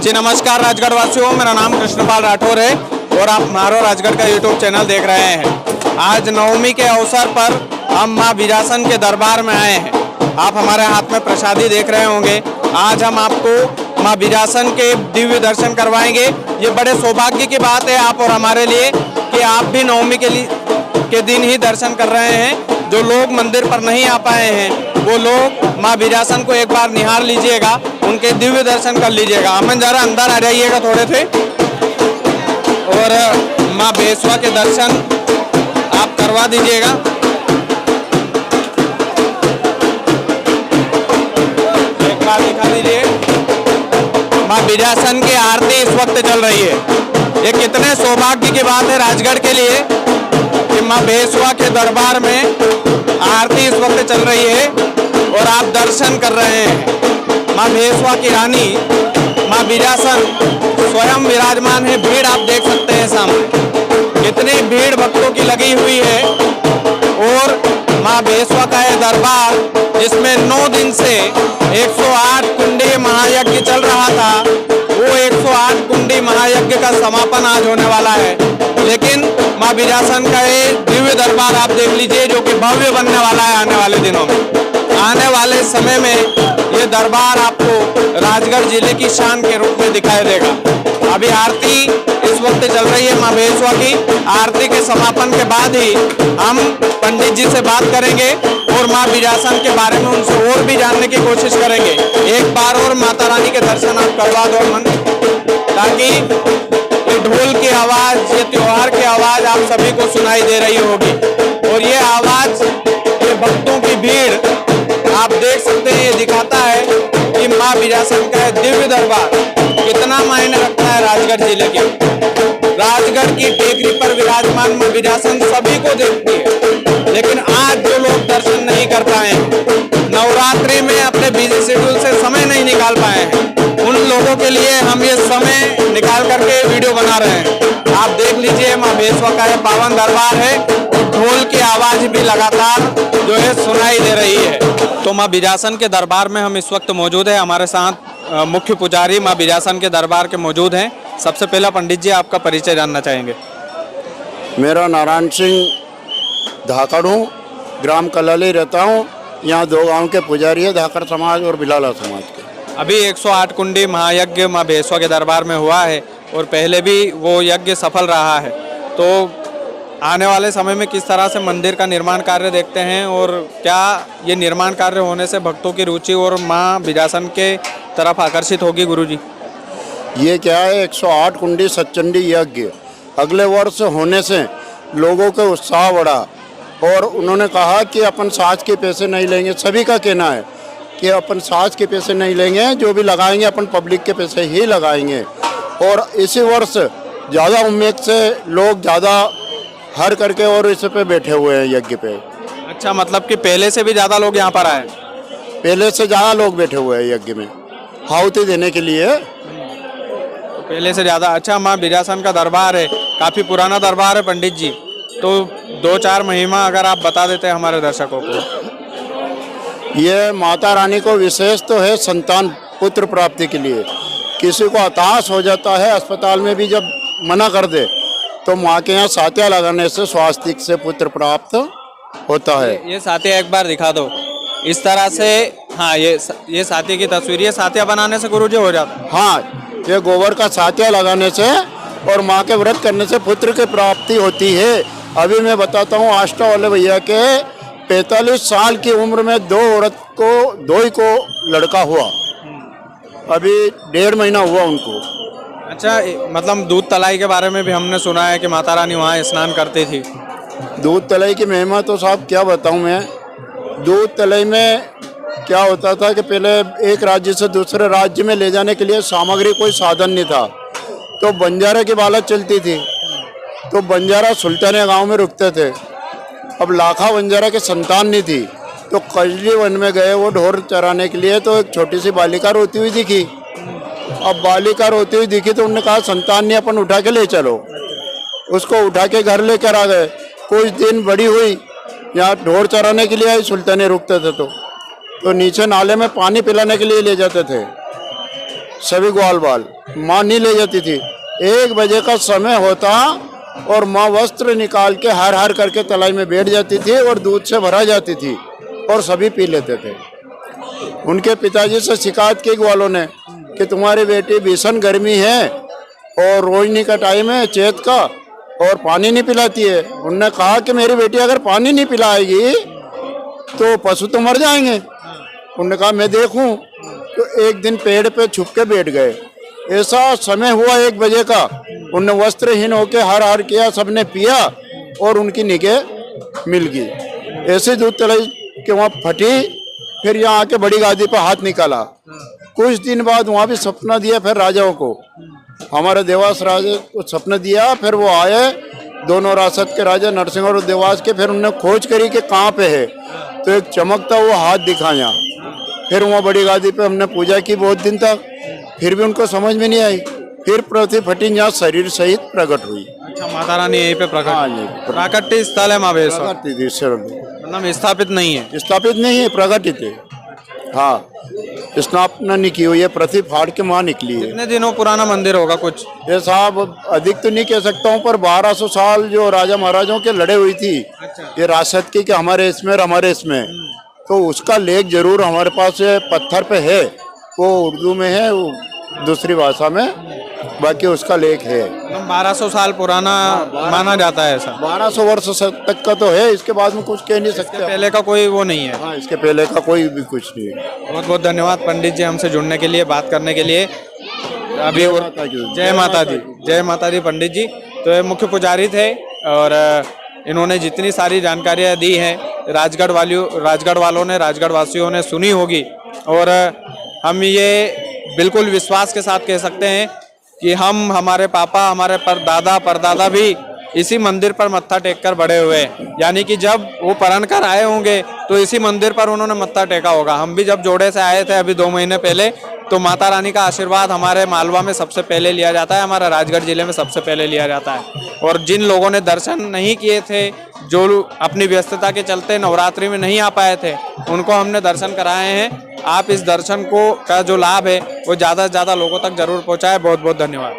जी नमस्कार राजगढ़ वासियों, मेरा नाम कृष्णपाल राठौर है और आप मारो राजगढ़ का यूट्यूब चैनल देख रहे हैं। आज नवमी के अवसर पर हम माँ बीरासन के दरबार में आए हैं। आप हमारे हाथ में प्रसादी देख रहे होंगे। आज हम आपको माँ बीरासन के दिव्य दर्शन करवाएंगे। ये बड़े सौभाग्य की बात है आप और हमारे लिए कि आप भी नवमी के दिन ही दर्शन कर रहे हैं। जो लोग मंदिर पर नहीं आ पाए हैं वो लोग माँ बीरासन को एक बार निहार लीजिएगा, उनके दिव्य दर्शन कर लीजिएगा। अमन जरा अंदर आ जाइएगा थोड़े से और माँ बेसवा के दर्शन आप करवा दीजिएगा। एक बार दिखा दीजिए, माँ बीरासन की आरती इस वक्त चल रही है। ये कितने सौभाग्य की बात है राजगढ़ के लिए कि माँ बेसवा के दरबार में आरती इस वक्त चल रही है और आप दर्शन कर रहे हैं। माँ बेसवा की रानी माँ बीरासन स्वयं विराजमान है। भीड़ आप देख सकते हैं सामने, कितनी भीड़ भक्तों की लगी हुई है। और माँ बेसवा का यह दरबार जिसमें 9 दिन से 108 कुंडी महायज्ञ चल रहा था, वो 108 कुंडी महायज्ञ का समापन आज होने वाला है। लेकिन माँ बीरासन का ये दिव्य दरबार आप देख लीजिए जो कि भव्य बनने वाला है आने वाले दिनों में। आने वाले समय में ये दरबार आपको राजगढ़ जिले की शान के रूप में दिखाई देगा। अभी आरती इस वक्त चल रही है माँ बेसवा की। आरती के समापन के बाद ही हम पंडित जी से बात करेंगे और माँ बीरासन के बारे में उनसे और भी जानने की कोशिश करेंगे। एक बार और माता रानी के दर्शन आप करवा दो मन, ताकि ये ढोल की आवाज, ये त्योहार की आवाज आप सभी को सुनाई दे रही होगी। और ये आवाज, ये भक्तों की भीड़ आप देख सकते हैं, ये दिखाता है कि माँ बीरासन का दिव्य दरबार कितना मायने रखता है राजगढ़ जिले के। राजगढ़ की टेकरी पर विराजमान माँ बीरासन सभी को देखती है, लेकिन आज जो लोग दर्शन नहीं कर पाए हैं, नवरात्रि में अपने बिजी शेड्यूल से समय नहीं निकाल पाए हैं, उन लोगों के लिए हम ये समय निकाल करके वीडियो बना रहे हैं। आप देख लीजिए माँ बेसवा का ये पावन दरबार है और ढोल की आवाज भी लगातार जो है सुनाई दे रही है। तो माँ बीरासन के दरबार में हम इस वक्त मौजूद है। हमारे साथ मुख्य पुजारी माँ बीरासन के दरबार के मौजूद हैं। सबसे पहला पंडित जी आपका परिचय जानना चाहेंगे। मेरा नारायण सिंह धाकड़ हूँ, ग्राम कलाली रहता हूँ। यहाँ 2 गांव के पुजारी है, धाकड़ समाज और बिलाला समाज के। अभी 108 कुंडी महायज्ञ माँ बेसवा के दरबार में हुआ है और पहले भी वो यज्ञ सफल रहा है। तो आने वाले समय में किस तरह से मंदिर का निर्माण कार्य देखते हैं और क्या ये निर्माण कार्य होने से भक्तों की रुचि और माँ बीरासन के तरफ आकर्षित होगी गुरुजी? ये क्या है, 108 कुंडी सच्चंडी यज्ञ अगले वर्ष होने से लोगों का उत्साह बढ़ा और उन्होंने कहा कि अपन साज के पैसे नहीं लेंगे। सभी का कहना है कि अपन साज के पैसे नहीं लेंगे, जो भी लगाएंगे अपन पब्लिक के पैसे ही लगाएंगे। और इसी वर्ष ज़्यादा उम्मीद से लोग ज़्यादा हर करके और इस पे बैठे हुए हैं यज्ञ पे। अच्छा, मतलब कि पहले से भी ज़्यादा लोग यहाँ पर आए? पहले से ज़्यादा लोग बैठे हुए हैं यज्ञ में आहुति देने के लिए। तो पहले से ज़्यादा। अच्छा, माँ बीरासन का दरबार है, काफ़ी पुराना दरबार है पंडित जी, तो 2-4 महिमा अगर आप बता देते हैं हमारे दर्शकों को। ये माता रानी को विशेष तो है संतान पुत्र प्राप्ति के लिए। किसी को हताश हो जाता है, अस्पताल में भी जब मना कर दे तो माँ के यहाँ सातिया लगाने से स्वास्तिक से पुत्र प्राप्त होता है। ये सातिया एक बार दिखा दो इस तरह से। हाँ, ये सातिया की तस्वीर, ये सातिया बनाने से गुरुजी हो जाता है? हाँ, ये गोबर का सातिया लगाने से और माँ के व्रत करने से पुत्र की प्राप्ति होती है। अभी मैं बताता हूँ, आष्टा वाले भैया के 45 साल की उम्र में 2 औरत को 2 ही को लड़का हुआ। अभी 1.5 महीना हुआ उनको। अच्छा, मतलब दूध तलाई के बारे में भी हमने सुना है कि माता रानी वहाँ स्नान करती थी। दूध तलाई की महिमा तो साहब क्या बताऊँ मैं। दूध तलाई में क्या होता था कि पहले एक राज्य से दूसरे राज्य में ले जाने के लिए सामग्री कोई साधन नहीं था, तो बंजारा की बालत चलती थी, तो बंजारा सुल्तानिया गांव में रुकते थे। अब लाखा बंजारा के संतान नहीं थी, तो कजली वन में गए वो ढोर चराने के लिए, तो एक छोटी सी बालिका रोती हुई दिखी। अब बालिका रोती हुई दिखी तो उन्होंने कहा संतान ने अपन उठा के ले चलो। उसको उठा के घर लेकर आ गए। कुछ दिन बड़ी हुई, यहाँ ढोर चराने के लिए आई, सुल्ताने रुकते थे तो नीचे नाले में पानी पिलाने के लिए ले जाते थे। सभी ग्वाल बाल। माँ नहीं ले जाती थी। 1 बजे का समय होता और माँ वस्त्र निकाल के हर हर करके तलाई में बैठ जाती थी और दूध से भरा जाती थी और सभी पी लेते थे। उनके पिताजी से शिकायत की ग्वालों ने कि तुम्हारी बेटी भीषण गर्मी है और रोशनी का टाइम है चैत का और पानी नहीं पिलाती है। उनने कहा कि मेरी बेटी अगर पानी नहीं पिलाएगी तो पशु तो मर जाएंगे। उन्होंने कहा मैं देखूं। तो एक दिन पेड़ पे छुप के बैठ गए। ऐसा समय हुआ 1 बजे का। उनने वस्त्रहीन होके हर हर किया, सबने पिया और उनकी निगाह मिल गई। ऐसे दूध तलाई के वहाँ फटी। फिर यहाँ आके बड़ी गादी पर हाथ निकाला। कुछ दिन बाद वहाँ भी सपना दिया फिर राजाओं को। हमारे देवास राजा को सपना दिया। फिर वो आए दोनों रासत के राजा नरसिंह और देवास के। फिर उन्होंने खोज करी कि कहाँ पे है, तो एक चमकता हुआ हाथ दिखाया। फिर वहाँ बड़ी गादी पे हमने पूजा की बहुत दिन तक। फिर भी उनको समझ में नहीं आई। फिर पृथ्वी फटी, यहाँ शरीर सहित प्रकट हुई। अच्छा, माता रानी यहीं पे प्रकट? हाँ जी, प्राकट्य स्थल है माँ बेसवा, प्रकट थी शरण। मतलब स्थापित नहीं है? स्थापित नहीं है, प्रकटित है। हाँ, स्थापना नहीं की हुई है, पृथ्वी फाड़ के माँ निकली है। कितने दिनों पुराना मंदिर होगा कुछ? ये साहब अधिक तो नहीं कह सकता हूँ, पर 1200 साल जो राजा महाराजों के लड़े हुई थी ये रासत की कि हमारे इसमें और हमारे इसमें, तो उसका लेख जरूर हमारे पास पत्थर पे है। वो उर्दू में है, वो दूसरी भाषा में, बाकी उसका लेख है। 1200 साल पुराना माना जाता है ऐसा? 1200 वर्ष तक का तो है, इसके बाद में कुछ कह नहीं सकते। पहले का कोई वो नहीं है? हाँ, इसके पहले का कोई भी कुछ नहीं है। बहुत बहुत धन्यवाद पंडित जी हमसे जुड़ने के लिए, बात करने के लिए। अभी जय माता दी, जय माता दी पंडित जी। तो ये मुख्य पुजारी थे और इन्होंने जितनी सारी जानकारियाँ दी हैं राजगढ़ वालों ने, राजगढ़ वासियों ने सुनी होगी। और हम ये बिल्कुल विश्वास के साथ कह सकते हैं कि हमारे पापा, हमारे परदादा भी इसी मंदिर पर मत्था टेक कर बड़े हुए। यानी कि जब वो परण कर आए होंगे तो इसी मंदिर पर उन्होंने मत्था टेका होगा। हम भी जब जोड़े से आए थे अभी 2 महीने पहले, तो माता रानी का आशीर्वाद हमारे मालवा में सबसे पहले लिया जाता है, हमारा राजगढ़ जिले में सबसे पहले लिया जाता है। और जिन लोगों ने दर्शन नहीं किए थे, जो अपनी व्यस्तता के चलते नवरात्रि में नहीं आ पाए थे, उनको हमने दर्शन कराए हैं। आप इस दर्शन का जो लाभ है वो ज़्यादा से ज़्यादा लोगों तक जरूर पहुँचाए। बहुत बहुत धन्यवाद।